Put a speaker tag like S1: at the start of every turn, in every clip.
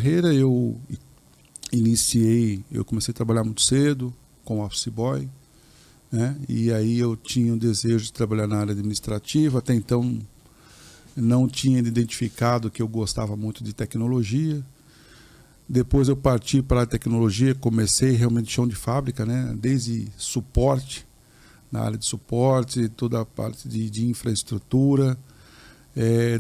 S1: Carreira eu comecei a trabalhar muito cedo como office boy, né? E aí eu tinha o desejo de trabalhar na área administrativa. Até então não tinha identificado que eu gostava muito de tecnologia. Depois eu parti para a tecnologia, comecei realmente chão de fábrica, né? Desde suporte, na área de suporte, toda a parte de infraestrutura.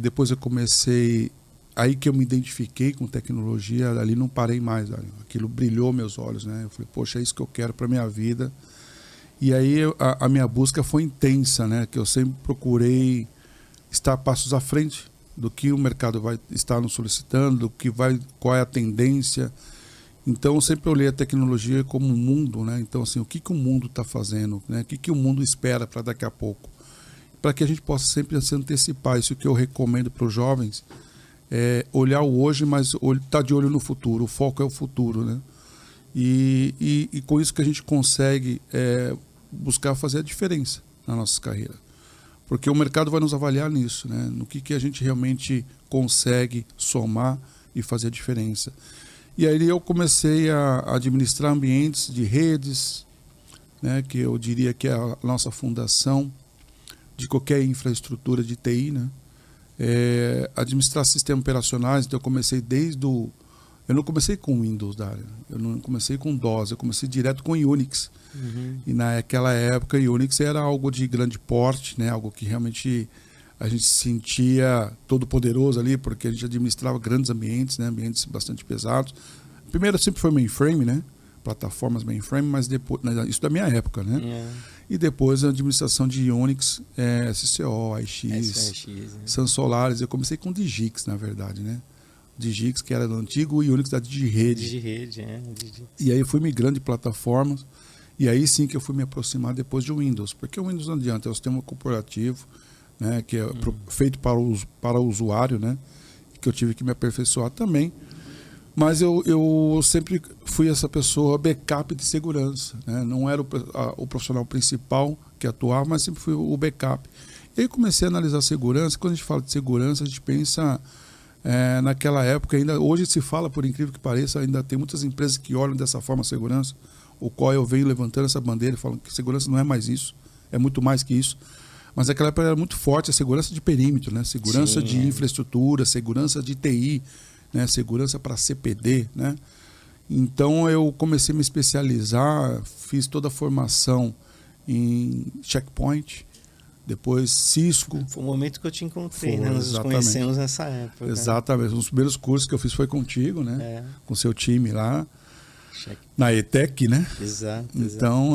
S1: Depois eu comecei, aí que eu me identifiquei com tecnologia, ali não parei mais, aquilo brilhou meus olhos, né? Eu falei, poxa, é isso que eu quero para minha vida. E aí a minha busca foi intensa, né? Que eu sempre procurei estar passos à frente do que o mercado vai estar nos solicitando, qual é a tendência. Então eu sempre olhei a tecnologia como um mundo, né? Então assim, o que o mundo está fazendo, né? O que o mundo espera para daqui a pouco, para que a gente possa sempre se antecipar. Isso que eu recomendo para os jovens é olhar o hoje, mas estar de olho no futuro. O foco é o futuro, né? E com isso que a gente consegue buscar fazer a diferença na nossa carreira. Porque o mercado vai nos avaliar nisso, né? No que a gente realmente consegue somar e fazer a diferença. E aí eu comecei a administrar ambientes de redes, né? Que eu diria que é a nossa fundação de qualquer infraestrutura de TI, né? Administrar sistemas operacionais. Então eu comecei eu não comecei com Windows, Dário. Eu não comecei com DOS, eu comecei direto com Unix. Uhum. E naquela época Unix era algo de grande porte, né? Algo que realmente a gente se sentia todo poderoso ali, porque a gente administrava grandes ambientes, né? Ambientes bastante pesados. Primeiro sempre foi mainframe, né? Plataformas mainframe, mas depois, isso da minha época, né? Yeah. E depois a administração de Unix, SCO, AIX, né? Sun Solaris. Eu comecei com Digix, na verdade, né? Digix, que era do antigo, e Unix da Digirede.
S2: Digirede.
S1: E aí eu fui migrando de plataformas, e aí sim que eu fui me aproximar depois de Windows, porque o Windows não adianta, é um sistema corporativo, né, que é feito para o usuário, né, que eu tive que me aperfeiçoar também. Mas eu sempre fui essa pessoa backup de segurança, né? Não era o profissional principal que atuava, mas sempre fui o backup. E aí comecei a analisar segurança. Quando a gente fala de segurança, a gente pensa naquela época, ainda hoje se fala, por incrível que pareça, ainda tem muitas empresas que olham dessa forma a segurança, o qual eu venho levantando essa bandeira, falando que segurança não é mais isso, é muito mais que isso. Mas naquela época era muito forte a segurança de perímetro, né? Segurança de infraestrutura, segurança de TI, né? Segurança para CPD, né? Então eu comecei a me especializar, fiz toda a formação em Checkpoint, depois Cisco.
S2: Foi o momento que eu te encontrei, né? Nós nos conhecemos nessa época.
S1: Exatamente. Os primeiros cursos que eu fiz foi contigo, né? Com seu time lá. Na ETEC, né?
S2: Exato.
S1: Então,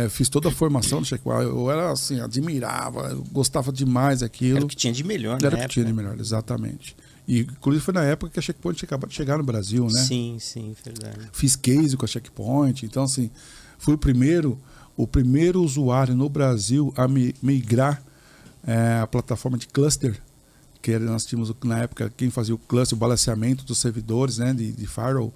S1: fiz toda a formação do Checkpoint. Eu era assim, admirava, eu gostava demais daquilo.
S2: Era o que tinha de melhor, né?
S1: Era o que tinha de melhor, exatamente. E, inclusive, foi na época que a Checkpoint tinha acabado de chegar no Brasil, né?
S2: Sim, verdade.
S1: Fiz case com a Checkpoint. Então, assim, fui o primeiro usuário no Brasil a migrar a plataforma de cluster, que nós tínhamos na época, quem fazia o cluster, o balanceamento dos servidores, né, de firewall,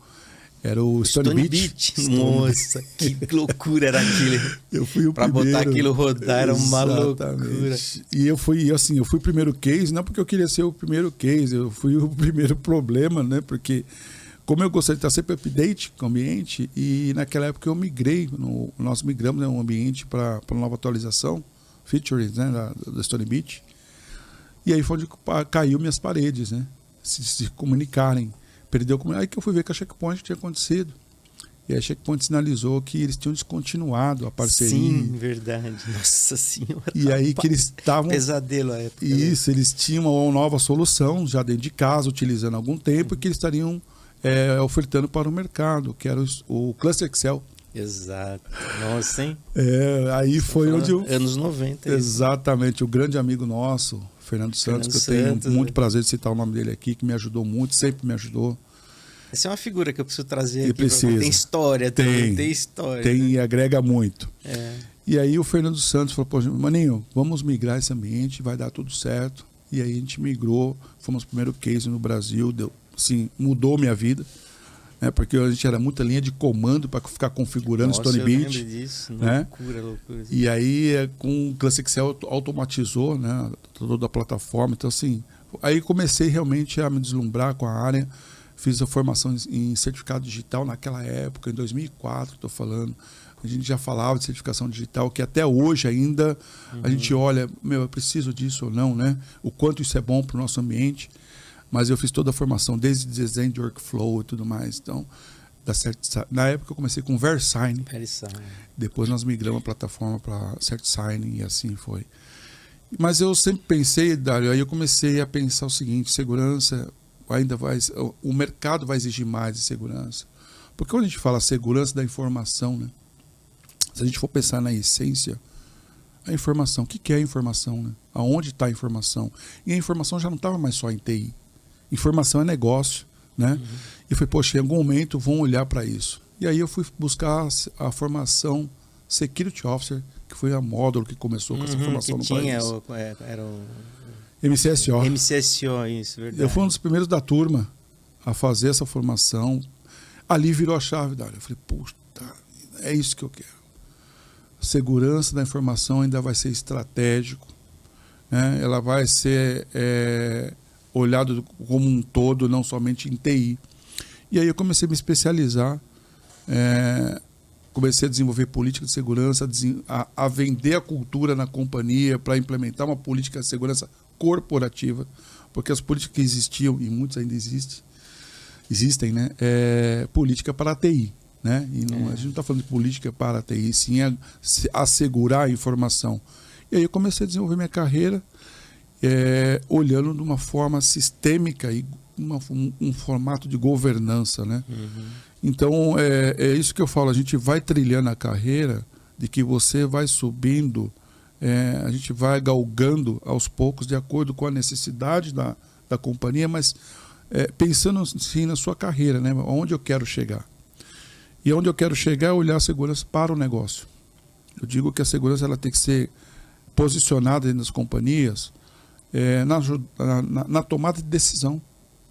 S1: era o Stone Beach.
S2: Nossa, que loucura era aquilo.
S1: Eu fui o
S2: pra
S1: primeiro.
S2: Botar aquilo rodar era uma loucura.
S1: E eu fui o primeiro case, não porque eu queria ser o primeiro case, eu fui o primeiro problema, né? Porque como eu gostaria de estar sempre update com o ambiente, e naquela época eu migrei, nós migramos, né, um ambiente para nova atualização, features, né, da Stone Beach. E aí foi onde caiu minhas paredes, né? Se comunicarem. Perdeu aí que eu fui ver que a Checkpoint tinha acontecido. E a Checkpoint sinalizou que eles tinham descontinuado a parceria.
S2: Sim, verdade. Nossa Senhora.
S1: E aí que eles estavam...
S2: Pesadelo a época.
S1: Isso, eles tinham uma nova solução, já dentro de casa, utilizando há algum tempo, e que eles estariam ofertando para o mercado, que era o Cluster Excel.
S2: Exato. Nossa, hein?
S1: Aí foi onde
S2: anos 90.
S1: Exatamente. O grande amigo nosso, Fernando Santos, que eu tenho muito prazer de citar o nome dele aqui, que me ajudou muito, sempre me ajudou.
S2: Essa é uma figura que eu preciso trazer aqui.
S1: Tem
S2: história também. Tem história.
S1: Tem,
S2: né?
S1: E agrega muito. E aí o Fernando Santos falou, pô, Maninho, vamos migrar esse ambiente, vai dar tudo certo. E aí a gente migrou, fomos o primeiro case no Brasil, assim, mudou minha vida. Porque a gente era muita linha de comando para ficar configurando Stone Beach.
S2: Eu lembro disso,
S1: né?
S2: Loucura.
S1: E aí, com o Classic Excel, automatizou, né, toda a plataforma. Então, assim, aí comecei realmente a me deslumbrar com a área. Fiz a formação em certificado digital naquela época, em 2004, estou falando. A gente já falava de certificação digital, que até hoje ainda a gente olha, eu preciso disso ou não, né? O quanto isso é bom para o nosso ambiente. Mas eu fiz toda a formação, desde design de workflow e tudo mais. Então, na época eu comecei com VeriSign. Depois nós migramos a plataforma para CertSign e assim foi. Mas eu sempre pensei, Dário, aí eu comecei a pensar o seguinte: segurança ainda o mercado vai exigir mais de segurança. Porque quando a gente fala segurança da informação, né? Se a gente for pensar na essência, a informação, o que é a informação, né? Aonde está a informação? E a informação já não estava mais só em TI. Informação é negócio, né? E foi, poxa, em algum momento vão olhar para isso. E aí eu fui buscar a formação Security Officer, que foi a módulo que começou com essa formação no país.
S2: Era o
S1: MCSO.
S2: MCSO, isso, verdade.
S1: Eu fui um dos primeiros da turma a fazer essa formação. Ali virou a chave, Dário. Eu falei, puta, é isso que eu quero. Segurança da informação ainda vai ser estratégico, né? Ela vai ser olhado como um todo, não somente em TI. E aí eu comecei a me especializar, comecei a desenvolver política de segurança, a vender a cultura na companhia para implementar uma política de segurança corporativa, porque as políticas que existiam, e muitas ainda existem, né? Política para a TI. Né? E a gente não está falando de política para a TI, sim assegurar a informação. E aí eu comecei a desenvolver minha carreira olhando de uma forma sistêmica e um formato de governança, né? Então é isso que eu falo, a gente vai trilhando a carreira de que você vai subindo, a gente vai galgando aos poucos de acordo com a necessidade da companhia, mas pensando sim na sua carreira, né? Onde eu quero chegar. E onde eu quero chegar é olhar a segurança para o negócio. Eu digo que a segurança ela tem que ser posicionada dentro das companhias na tomada de decisão,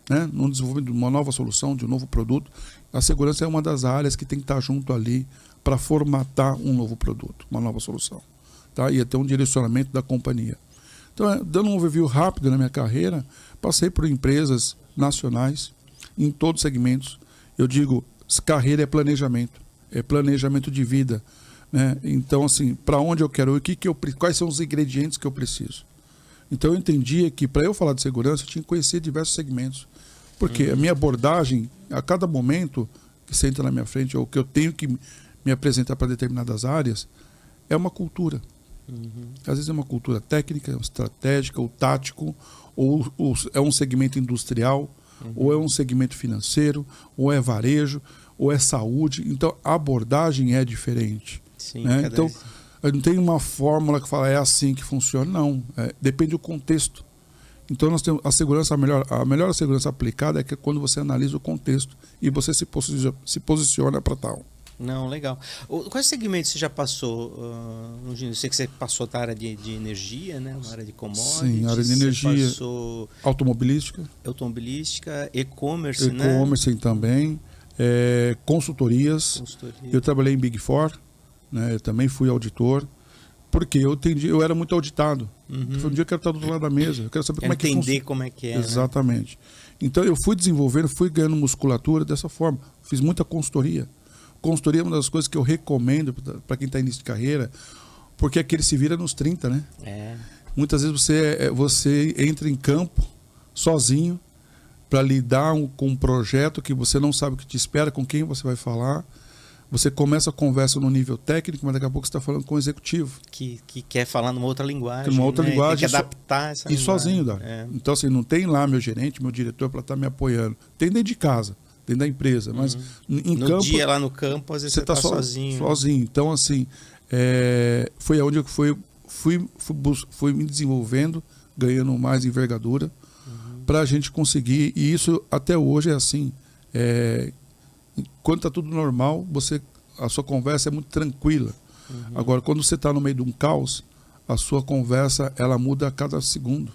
S1: né? No desenvolvimento de uma nova solução, de um novo produto. A segurança é uma das áreas que tem que estar junto ali para formatar um novo produto, uma nova solução. Tá? E ter um direcionamento da companhia. Então, dando um overview rápido na minha carreira, passei por empresas nacionais, em todos os segmentos. Eu digo, carreira é planejamento de vida, né? Então, assim, para onde eu quero ir, quais são os ingredientes que eu preciso. Então, eu entendia que para eu falar de segurança, eu tinha que conhecer diversos segmentos, porque a minha abordagem, a cada momento que você entra na minha frente, ou que eu tenho que me apresentar para determinadas áreas, é uma cultura. Às vezes é uma cultura técnica, estratégica, ou tático, ou é um segmento industrial, ou é um segmento financeiro, ou é varejo, ou é saúde. Então, a abordagem é diferente.
S2: Sim,
S1: né? Então, não tem uma fórmula que fala é assim que funciona. Não, depende do contexto. Então, nós temos a melhor segurança aplicada é que quando você analisa o contexto e você se posiciona para tal.
S2: Não, legal. Quais segmentos você já passou? Eu sei que você passou da área de energia, né? Uma área de commodities.
S1: Sim, área de energia.
S2: Passou
S1: automobilística,
S2: e-commerce, né?
S1: E-commerce também. Consultorias. Eu trabalhei em Big Four, né? Eu também fui auditor. Porque eu era muito auditado. Um dia eu quero estar do outro lado da mesa. Eu quero saber como é que funciona.
S2: Entender como é que é.
S1: Exatamente. Né? Então eu fui desenvolvendo, fui ganhando musculatura dessa forma. Fiz muita consultoria. Consultoria é uma das coisas que eu recomendo para quem está início de carreira, porque aquele se vira nos 30, né? Muitas vezes você entra em campo sozinho para lidar com um projeto que você não sabe o que te espera, com quem você vai falar. Você começa a conversa no nível técnico, mas daqui a pouco você está falando com o executivo.
S2: Que quer falar numa outra linguagem.
S1: Linguagem.
S2: Tem que adaptar essa linguagem.
S1: E sozinho, Dá. Então, assim, não tem lá meu gerente, meu diretor para estar me apoiando. Tem dentro de casa, dentro da empresa. Mas em
S2: no
S1: campo.
S2: Dia lá no campo, às vezes você está sozinho.
S1: Sozinho. Então, assim, foi onde eu fui me desenvolvendo, ganhando mais envergadura, para a gente conseguir. E isso até hoje é assim. Quando está tudo normal, a sua conversa é muito tranquila. Agora, quando você está no meio de um caos, a sua conversa ela muda a cada segundo,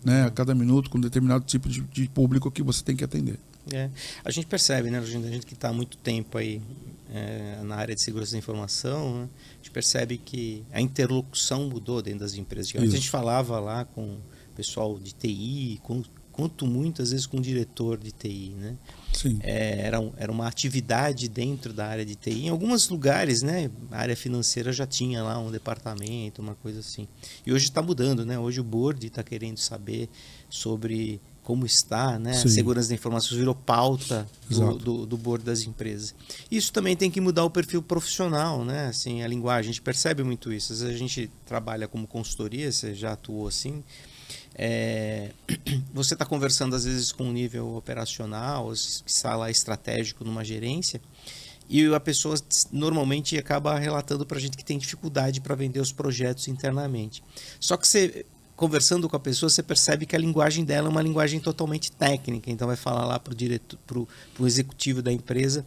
S1: né? A cada minuto, com determinado tipo de público que você tem que atender.
S2: A gente percebe, né, a gente que está há muito tempo aí na área de segurança da informação, né? A gente percebe que a interlocução mudou dentro das empresas. A gente falava lá com o pessoal de TI, quanto muitas vezes com o diretor de TI, né?
S1: Sim.
S2: Era uma atividade dentro da área de TI. Em alguns lugares, né, a área financeira já tinha lá um departamento, uma coisa assim. E hoje está mudando, né? Hoje o board está querendo saber sobre como está, né? A segurança da informação virou pauta do board das empresas. Isso também tem que mudar o perfil profissional, né? Assim, a linguagem, a gente percebe muito isso. Às vezes a gente trabalha como consultoria, você já atuou assim. Você está conversando às vezes com um nível operacional, sala estratégico numa gerência, e a pessoa normalmente acaba relatando para a gente que tem dificuldade para vender os projetos internamente. Só que você, conversando com a pessoa, você percebe que a linguagem dela é uma linguagem totalmente técnica. Então vai falar lá para o executivo da empresa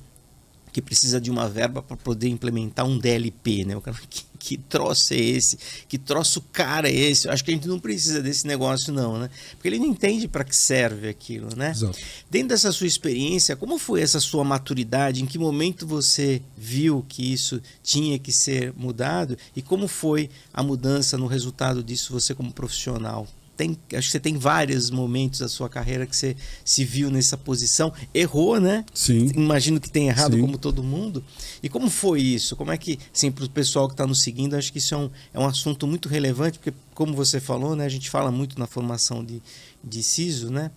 S2: que precisa de uma verba para poder implementar um DLP, né? O cara, que troço é esse? Que troço cara é esse? Eu acho que a gente não precisa desse negócio não, né? Porque ele não entende para que serve aquilo, né?
S1: Exato.
S2: Dentro dessa sua experiência, como foi essa sua maturidade? Em que momento você viu que isso tinha que ser mudado? E como foi a mudança no resultado disso, você como profissional? Acho que você tem vários momentos da sua carreira que você se viu nessa posição. Errou, né?
S1: Sim.
S2: Imagino que tenha errado,
S1: Sim.
S2: como todo mundo. E como foi isso? Como é que, assim, para o pessoal que está nos seguindo, acho que isso é um assunto muito relevante, porque, como você falou, né, a gente fala muito na formação de CISO, né,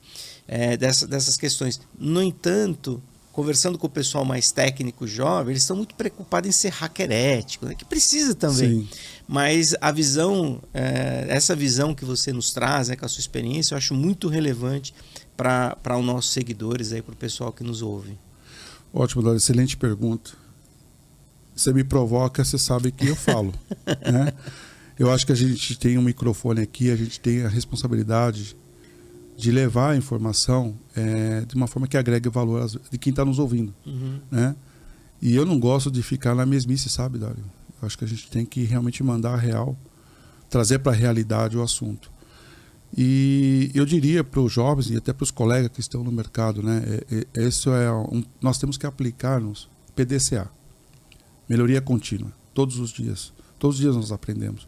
S2: dessas questões. No entanto, conversando com o pessoal mais técnico, jovem, eles estão muito preocupados em ser hacker ético, né, que precisa também.
S1: Sim.
S2: Mas a visão, essa visão que você nos traz, né, com a sua experiência, eu acho muito relevante para os nossos seguidores, para o pessoal que nos ouve.
S1: Ótimo, Dário, excelente pergunta. Você me provoca, você sabe que eu falo. Né? Eu acho que a gente tem um microfone aqui, a gente tem a responsabilidade de levar a informação de uma forma que agregue valor de quem está nos ouvindo.
S2: Uhum.
S1: Né? E eu não gosto de ficar na mesmice, sabe, Dário? Eu acho que a gente tem que realmente mandar a real, trazer para a realidade o assunto. E eu diria para os jovens e até para os colegas que estão no mercado, né, nós temos que aplicar-nos PDCA, melhoria contínua, todos os dias. Todos os dias nós aprendemos.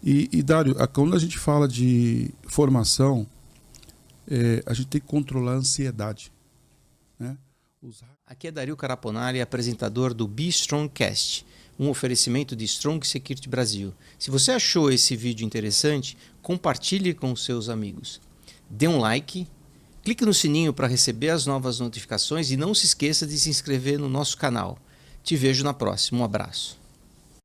S1: E Dário, quando a gente fala de formação, a gente tem que controlar a ansiedade. Né?
S2: Aqui é Dario Caraponari, apresentador do Be Strong Cast, um oferecimento de Strong Security Brasil. Se você achou esse vídeo interessante, compartilhe com seus amigos. Dê um like, clique no sininho para receber as novas notificações e não se esqueça de se inscrever no nosso canal. Te vejo na próxima. Um abraço.